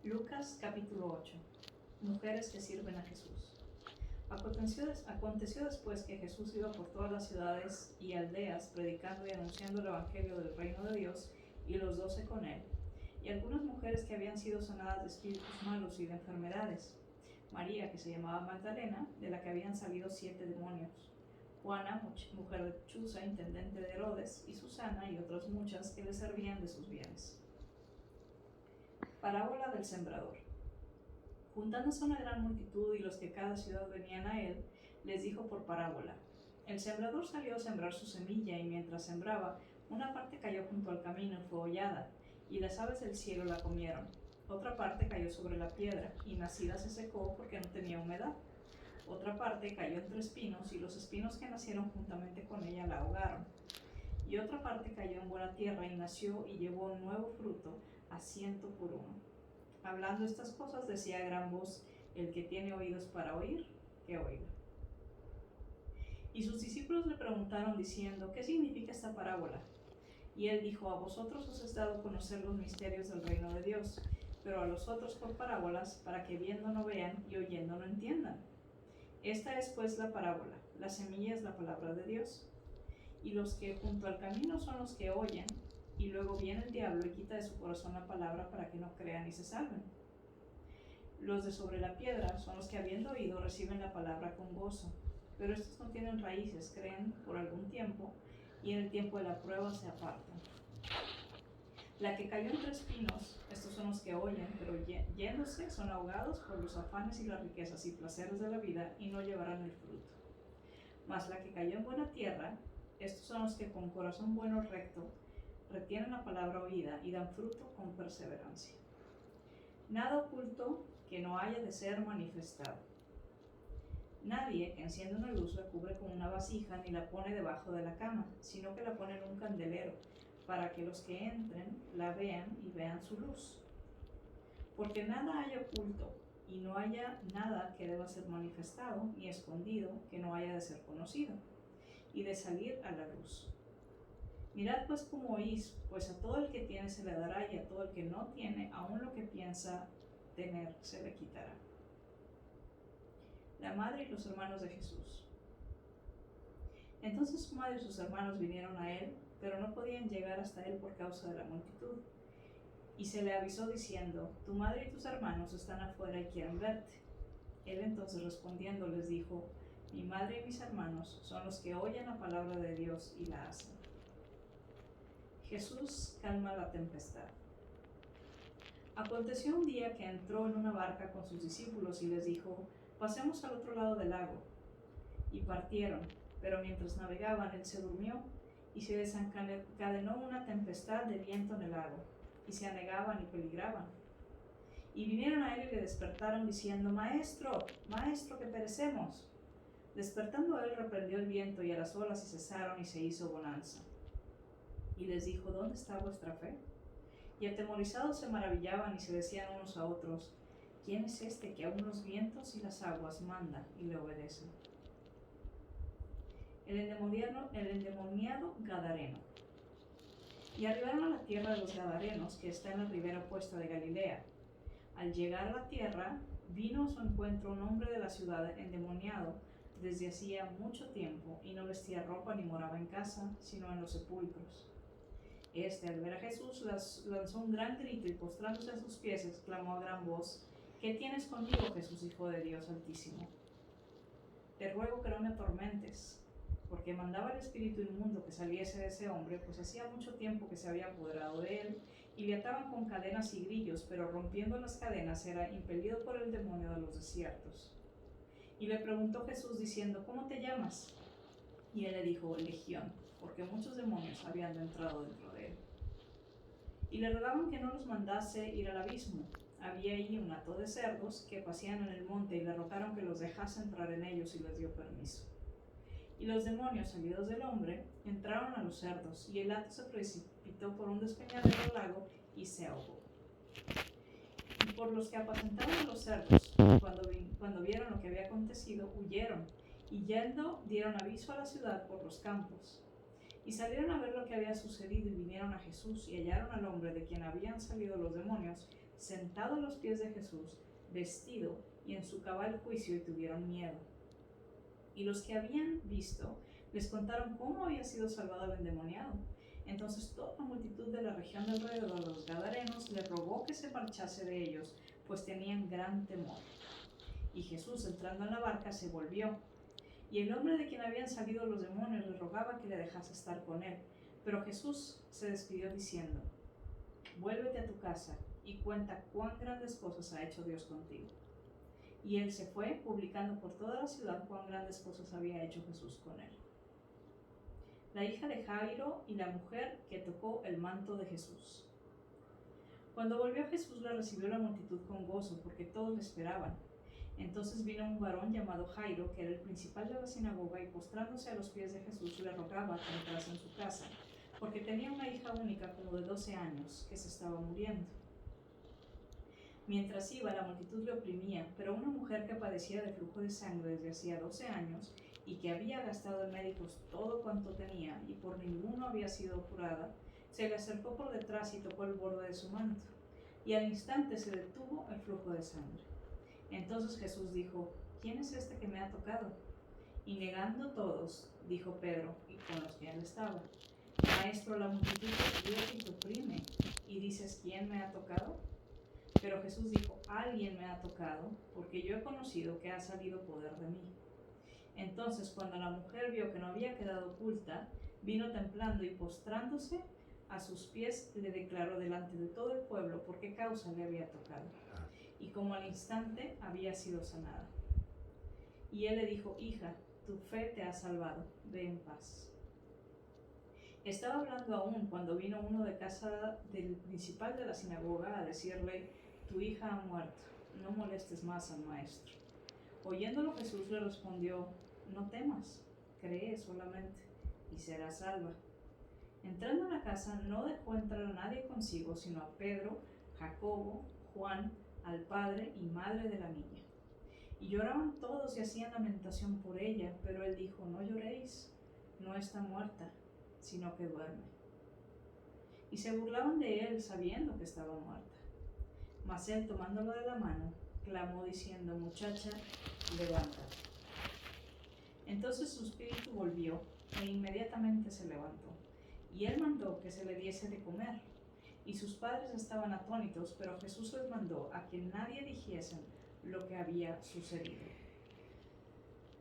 Lucas capítulo 8. Mujeres que sirven a Jesús. Aconteció después que Jesús iba por todas las ciudades y aldeas predicando y anunciando el evangelio del reino de Dios, y los 12 con él, y algunas mujeres que habían sido sanadas de espíritus malos y de enfermedades. María, que se llamaba Magdalena, de la que habían salido 7 demonios. Juana, mujer de Chuza, intendente de Herodes, y Susana y otras muchas que le servían de sus bienes. Parábola del sembrador. Juntándose una gran multitud y los que cada ciudad venían a él, les dijo por parábola: El sembrador salió a sembrar su semilla, y mientras sembraba, una parte cayó junto al camino y fue hollada, y las aves del cielo la comieron. Otra parte cayó sobre la piedra, y nacida se secó porque no tenía humedad. Otra parte cayó entre espinos, y los espinos que nacieron juntamente con ella la ahogaron. Y otra parte cayó en buena tierra, y nació y llevó un nuevo fruto, a 100 por uno. Hablando estas cosas, decía a gran voz: El que tiene oídos para oír, que oiga. Y sus discípulos le preguntaron diciendo: ¿Qué significa esta parábola? Y él dijo: A vosotros os es dado conocer los misterios del reino de Dios, pero a los otros por parábolas, para que viendo no vean y oyendo no entiendan. Esta es pues la parábola: la semilla es la palabra de Dios. Y los que junto al camino son los que oyen, y luego viene el diablo y quita de su corazón la palabra para que no crean y se salven. Los de sobre la piedra son los que, habiendo oído, reciben la palabra con gozo, pero estos no tienen raíces, creen por algún tiempo, y en el tiempo de la prueba se apartan. La que cayó entre espinos, estos son los que oyen, pero yéndose son ahogados por los afanes y las riquezas y placeres de la vida, y no llevarán el fruto. Mas la que cayó en buena tierra, estos son los que con corazón bueno recto retienen la palabra oída y dan fruto con perseverancia. Nada oculto que no haya de ser manifestado. Nadie que enciende una luz la cubre con una vasija ni la pone debajo de la cama, sino que la pone en un candelero, para que los que entren la vean y vean su luz. Porque nada hay oculto, y no haya nada que deba ser manifestado, ni escondido, que no haya de ser conocido, y de salir a la luz. Mirad pues cómo oís, pues a todo el que tiene se le dará, y a todo el que no tiene, aun lo que piensa tener se le quitará. La madre y los hermanos de Jesús. Entonces su madre y sus hermanos vinieron a él, pero no podían llegar hasta él por causa de la multitud. Y se le avisó diciendo: Tu madre y tus hermanos están afuera y quieren verte. Él entonces respondiendo les dijo: Mi madre y mis hermanos son los que oyen la palabra de Dios y la hacen. Jesús calma la tempestad. Aconteció un día que entró en una barca con sus discípulos y les dijo: Pasemos al otro lado del lago. Y partieron, pero mientras navegaban él se durmió, y se desencadenó una tempestad de viento en el lago, y se anegaban y peligraban. Y vinieron a él y le despertaron diciendo: Maestro, maestro, que perecemos. Despertando él, reprendió el viento y a las olas, y cesaron, y se hizo bonanza. Y les dijo: ¿Dónde está vuestra fe? Y atemorizados se maravillaban y se decían unos a otros: ¿Quién es este que aún los vientos y las aguas manda y le obedecen? El endemoniado Gadareno. Y arribaron a la tierra de los Gadarenos, que está en la ribera opuesta de Galilea. Al llegar a la tierra, vino a su encuentro un hombre de la ciudad endemoniado desde hacía mucho tiempo, y no vestía ropa ni moraba en casa, sino en los sepulcros. Este, al ver a Jesús, lanzó un gran grito y postrándose a sus pies, exclamó a gran voz: ¿Qué tienes conmigo, Jesús, Hijo de Dios Altísimo? Te ruego que no me atormentes, porque mandaba el espíritu inmundo que saliese de ese hombre, pues hacía mucho tiempo que se había apoderado de él, y le ataban con cadenas y grillos, pero rompiendo las cadenas era impelido por el demonio de los desiertos. Y le preguntó Jesús diciendo: ¿Cómo te llamas? Y él le dijo: Legión, porque muchos demonios habían entrado dentro de él. Y le rogaban que no los mandase ir al abismo. Había allí un hato de cerdos que pasían en el monte, y le rogaron que los dejase entrar en ellos, y les dio permiso. Y los demonios, salidos del hombre, entraron a los cerdos, y el hato se precipitó por un despeñadero al lago y se ahogó. Y por los que apacentaban a los cerdos, cuando vieron lo que había acontecido, huyeron, y yendo dieron aviso a la ciudad por los campos. Y salieron a ver lo que había sucedido, y vinieron a Jesús, y hallaron al hombre de quien habían salido los demonios, sentado a los pies de Jesús, vestido y en su cabal juicio, y tuvieron miedo. Y los que habían visto les contaron cómo había sido salvado el endemoniado. Entonces toda la multitud de la región de alrededor de los Gadarenos le rogó que se marchase de ellos, pues tenían gran temor. Y Jesús, entrando en la barca, se volvió. Y el hombre de quien habían salido los demonios le rogaba que le dejase estar con él. Pero Jesús se despidió diciendo: vuélvete a tu casa y cuenta cuán grandes cosas ha hecho Dios contigo. Y él se fue, publicando por toda la ciudad cuán grandes cosas había hecho Jesús con él. La hija de Jairo y la mujer que tocó el manto de Jesús. Cuando volvió Jesús, la recibió la multitud con gozo, porque todos le esperaban. Entonces vino un varón llamado Jairo, que era el principal de la sinagoga, y postrándose a los pies de Jesús le rogaba que entrase en su casa, porque tenía una hija única como de 12 años, que se estaba muriendo. Mientras iba, la multitud le oprimía, pero una mujer que padecía de flujo de sangre desde hacía 12 años, y que había gastado en médicos todo cuanto tenía, y por ninguno había sido curada, se le acercó por detrás y tocó el borde de su manto, y al instante se detuvo el flujo de sangre. Entonces Jesús dijo: ¿quién es este que me ha tocado? Y negando todos, dijo Pedro, y con los que él estaba: Maestro, la multitud te obliga y te oprime, y dices: ¿quién me ha tocado? Pero Jesús dijo: alguien me ha tocado, porque yo he conocido que ha salido poder de mí. Entonces, cuando la mujer vio que no había quedado oculta, vino temblando y postrándose a sus pies le declaró delante de todo el pueblo por qué causa le había tocado, y como al instante había sido sanada. Y él le dijo: hija, tu fe te ha salvado, ve en paz. Estaba hablando aún cuando vino uno de casa del principal de la sinagoga a decirle: tu hija ha muerto, no molestes más al maestro. Oyéndolo, Jesús le respondió: no temas, cree solamente, y serás salva. Entrando en la casa, no dejó entrar a nadie consigo, sino a Pedro, Jacobo, Juan, al padre y madre de la niña. Y lloraban todos y hacían lamentación por ella, pero él dijo: no lloréis, no está muerta, sino que duerme. Y se burlaban de él, sabiendo que estaba muerta. Mas él, tomándolo de la mano, clamó diciendo: muchacha, levántate. Entonces su espíritu volvió, e inmediatamente se levantó. Y él mandó que se le diese de comer. Y sus padres estaban atónitos, pero Jesús les mandó a que nadie dijese lo que había sucedido.